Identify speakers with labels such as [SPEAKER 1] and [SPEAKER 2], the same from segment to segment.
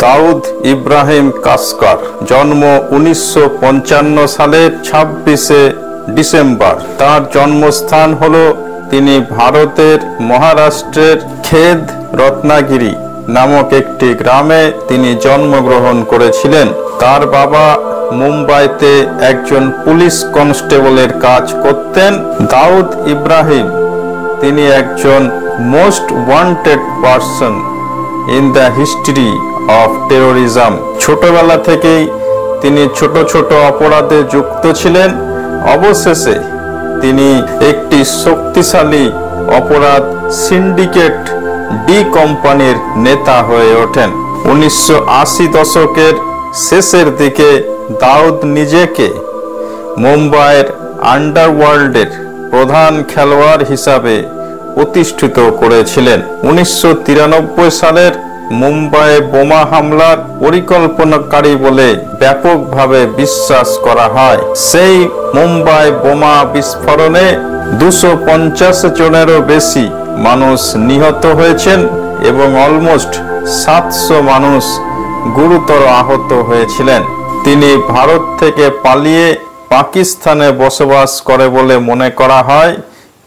[SPEAKER 1] দাউদ ইব্রাহিম কাসকার, জন্ম 1955 সালের 26শে ডিসেম্বর। তার জন্মস্থান হলো, তিনি ভারতের মহারাষ্ট্রের খেদ রত্নাগিরি নামক একটি গ্রামে তিনি জন্মগ্রহণ করেছিলেন। তার বাবা মুম্বাইতে একজন পুলিশ কনস্টেবলের কাজ করতেন। দাউদ ইব্রাহিম তিনি একজন most wanted person in the history of terrorism. ছোটবেলা থেকেই তিনি ছোট ছোট অপরাধে যুক্ত ছিলেন। অবশেষে তিনি একটি শক্তিশালী অপরাধ সিন্ডিকেট ডি কোম্পানির নেতা হয়ে ওঠেন। 1980 দশকের শেষের দিকে দাউদ নিজেকে মুম্বাইয়ের আন্ডারওয়ার্ল্ডের প্রধান খেলোয়াড় হিসাবে প্রতিষ্ঠিত করেছিলেন। 1993 সালের মুম্বাইয়ে বোমা হামলার পরিকল্পনাকারী বলে ব্যাপকভাবে বিশ্বাস করা হয়। সেই মুম্বাই বোমা বিস্ফোরণে 250 জনেরও বেশি মানুষ নিহত হয়েছেন এবং অলমোস্ট 700 মানুষ গুরুতর আহত হয়েছিলেন। তিনি ভারত থেকে পালিয়ে পাকিস্তানে বসবাস করে বলে মনে করা হয়,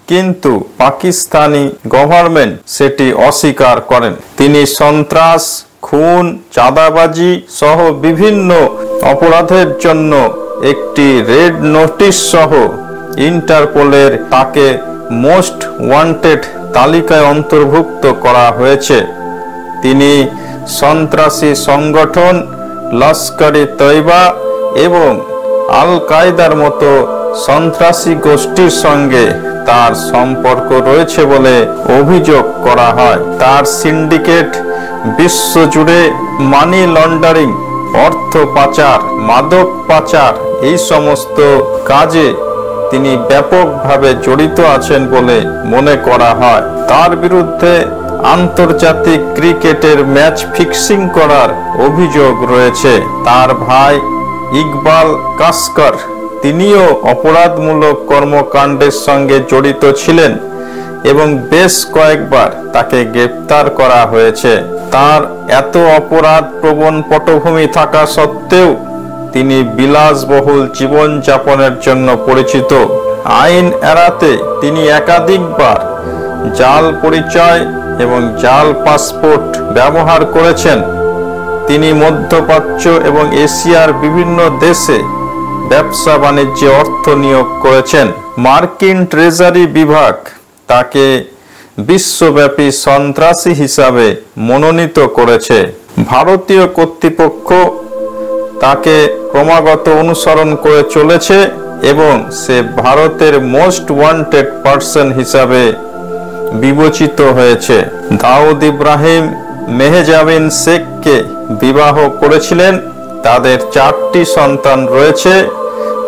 [SPEAKER 1] কিন্তু পাকিস্তানি গভর্নমেন্ট সেটি অস্বীকার করেন। তিনি সন্ত্রাস, খুন, চাঁদাবাজি সহ বিভিন্ন অপরাধের জন্য একটি রেড নোটিশ সহ ইন্টারপোলের তাকে মোস্ট ওয়ান্টেড তালিকায় অন্তর্ভুক্ত করা হয়েছে। তিনি সন্ত্রাসী সংগঠন লস্কর-ই-তৈবা এবং আল কায়দার মতো সন্ত্রাসী গোষ্ঠীর সঙ্গে তার সম্পর্ক রয়েছে বলে অভিযোগ করা হয়। তার সিন্ডিকেট বিশ্বজুড়ে মানি লন্ডারিং, অর্থ পাচার, মাদক পাচার এই সমস্ত কাজে তিনি ব্যাপকভাবে জড়িত আছেন বলে মনে করা হয়। তার বিরুদ্ধে আন্তর্জাতিক ক্রিকেটের ম্যাচ ফিক্সিং করার অভিযোগ রয়েছে। তার ভাই ইকবাল কাসকার তিনিও অপরাধমূলক কর্মকাণ্ডের সঙ্গে জড়িত ছিলেন এবং বেশ কয়েকবার তাকে গ্রেপ্তার করা হয়েছে। তার এত অপরাধ প্রবণ পটভূমি থাকা সত্ত্বেও তিনি বিলাসবহুল জীবন যাপনের জন্য পরিচিত। আইন এড়াতে তিনি একাধিকবার জাল পরিচয় এবং জাল পাসপোর্ট ব্যবহার করেছেন। তিনি মধ্যপ্রাচ্য এবং এশিয়ার বিভিন্ন দেশে ব্যবসা বাণিজ্যে অর্থ নিয়োগ করেছেন। মার্কিন ট্রেজারি বিভাগ তাকে বিশ্বব্যাপী সন্ত্রাসী হিসাবে মনোনীত করেছে। ভারতীয় কর্তৃপক্ষ তাকে ক্রমাগত অনুসরণ করে চলেছে এবং সে ভারতের মোস্ট ওয়ান্টেড পারসন হিসাবে বিবেচিত হয়েছে। দাউদ ইব্রাহিম মেহজাবিন শেখকে বিবাহ করেছিলেন। তাদের 4টি সন্তান রয়েছে।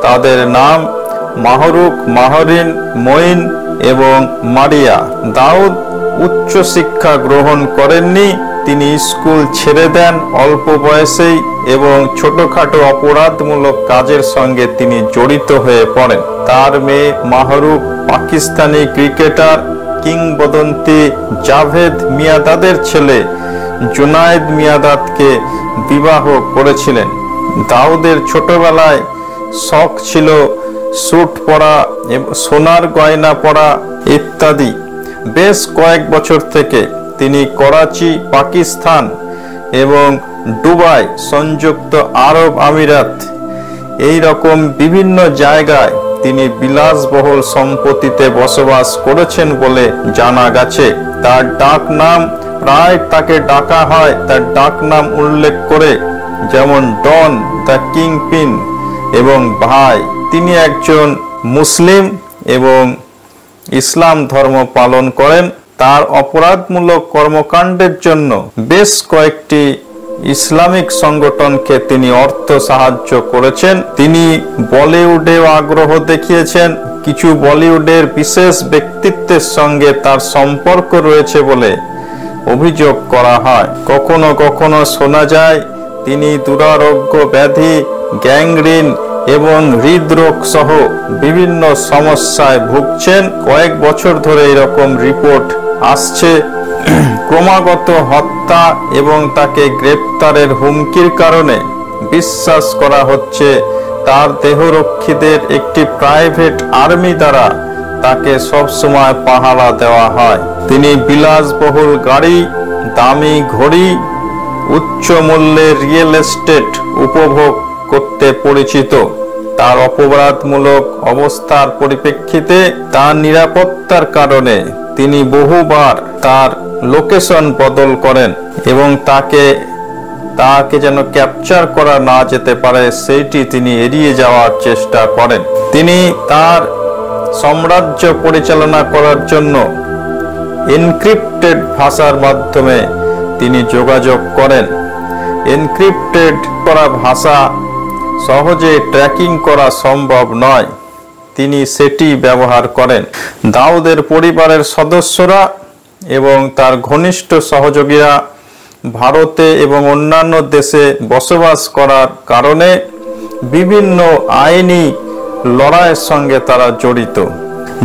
[SPEAKER 1] তাদের নাম মাহরুখ, মাহরিন, মঈন এবং মারিয়া। দাউদ উচ্চ শিক্ষা গ্রহণ করেননি। তিনি স্কুল ছেড়ে দেন অল্প বয়সেই এবং ছোটখাটো অপরাধমূলক কাজের সঙ্গে তিনি জড়িত হয়ে পড়েন। তার মেয়ে মাহরুখ পাকিস্তানি ক্রিকেটার কিংবদন্তি জাভেদ মিয়াঁদাদের ছেলে জুনায়েদ মিয়াঁদাদকে বিবাহ করেছিলেন। দাউদের ছোটবেলায় শখ ছিল স্যুট পরা, সোনার গয়না পরা ইত্যাদি। বেশ কয়েক বছর থেকে তিনি করাচি, পাকিস্তান এবং দুবাই, সংযুক্ত আরব আমিরাত এই রকম বিভিন্ন জায়গায় তিনি বিলাসবহুল সম্পত্তিতে বসবাস করেছেন বলে জানা গেছে। তার ডাক নাম প্রায় তাকে ডাকা হয় তার ডাক নাম উল্লেখ করে, যেমন ডন, দ্য কিংপিন এবং ভাই। তিনি একজন মুসলিম এবং ইসলাম ধর্ম পালন করেন। তার অপরাধমূলক কর্মকাণ্ডের জন্য বেশ কয়েকটি ইসলামিক সংগঠনকে তিনি অর্থ সাহায্য করেছেন। তিনি বলিউডেও আগ্রহ দেখিয়েছেন। কিছু বলিউডের বিশেষ ব্যক্তিত্বের সঙ্গে তার সম্পর্ক রয়েছে বলে অভিযোগ করা হয়। কখনো কখনো শোনা যায় তিনি দুরারোগ্য ব্যাধি, গ্যাংগ্রিন এবং হৃদরোগ সহ বিভিন্ন সমস্যায় ভুগছেন। কয়েক বছর ধরে এরকম রিপোর্ট আসছে। ক্রমাগত হত্যা এবং তাকে গ্রেপ্তারের হুমকির কারণে বিশ্বাস করা হচ্ছে তার দেহরক্ষীদের একটি প্রাইভেট আর্মি দ্বারা তাকে সবসময় পাহারা দেওয়া হয়। তিনি বিলাসবহুল গাড়ি, দামি ঘড়ি, উচ্চ মূল্যের রিয়েল এস্টেট উপভোগ করতে পরিচিত। তার অপরাধমূলক অবস্থার পরিপ্রেক্ষিতে তার নিরাপত্তার কারণে তিনি বহুবার তার লোকেশন বদল করেন এবং তাকে যেন ক্যাপচার করা না যেতে পারে সেইটি তিনি এড়িয়ে যাওয়ার চেষ্টা করেন। তিনি তার সাম্রাজ্য পরিচালনা করার জন্য এনক্রিপ্টেড ভাষার মাধ্যমে তিনি যোগাযোগ করেন। এনক্রিপ্টেড করা ভাষা সহজে ট্র্যাকিং করা সম্ভব নয়, তিনি সেটি ব্যবহার করেন। দাউদের পরিবারের সদস্যরা এবং তার ঘনিষ্ঠ সহযোগীরা ভারতে এবং অন্যান্য দেশে বসবাস করার কারণে বিভিন্ন আইনি লড়াইয়ের সঙ্গে তারা জড়িত।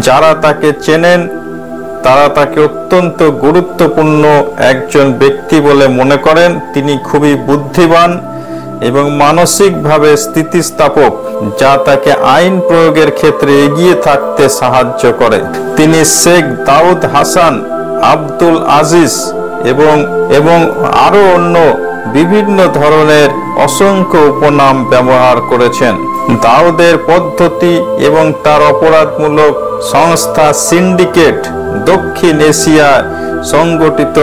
[SPEAKER 1] যারা তাকে চেনেন তারা তাকে অত্যন্ত গুরুত্বপূর্ণ একজন ব্যক্তি বলে মনে করেন। তিনি খুবই বুদ্ধিমান এবং মানসিকভাবে স্থিতিস্থাপক, যা তাকে আইন প্রয়োগের ক্ষেত্রে এগিয়ে থাকতে সাহায্য করে। তিনি শেখ দাউদ হাসান, আব্দুল আজিজ এবং আরো অন্য বিভিন্ন ধরনের অসংখ্য উপনাম ব্যবহার করেছেন। দাউদের পদ্ধতি এবং তার অপরাধমূলক সংস্থা সিন্ডিকেট দক্ষিণ এশিয়ায় সংগঠিত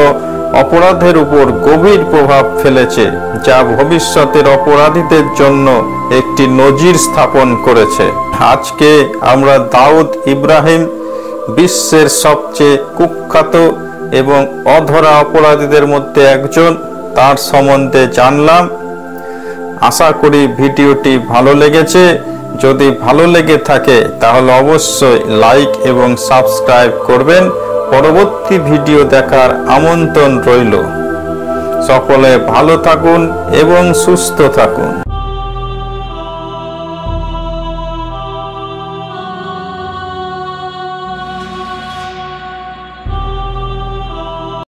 [SPEAKER 1] অপরাধের উপর গভীর প্রভাব ফেলেছে, যা ভবিষ্যতের অপরাধীদের জন্য একটি নজির স্থাপন করেছে। আজকে আমরা দাউদ ইব্রাহিম, বিশ্বের সবচেয়ে কুখ্যাত এবং অধরা অপরাধীদের মধ্যে একজন, তার সম্বন্ধে জানলাম। আশা করি ভিডিওটি ভালো লেগেছে। যদি ভালো লেগে থাকে তাহলে অবশ্যই লাইক এবং সাবস্ক্রাইব করবেন। পরবর্তী ভিডিও দেখার আমন্ত্রণ রইল। সকলে ভালো থাকুন এবং সুস্থ থাকুন।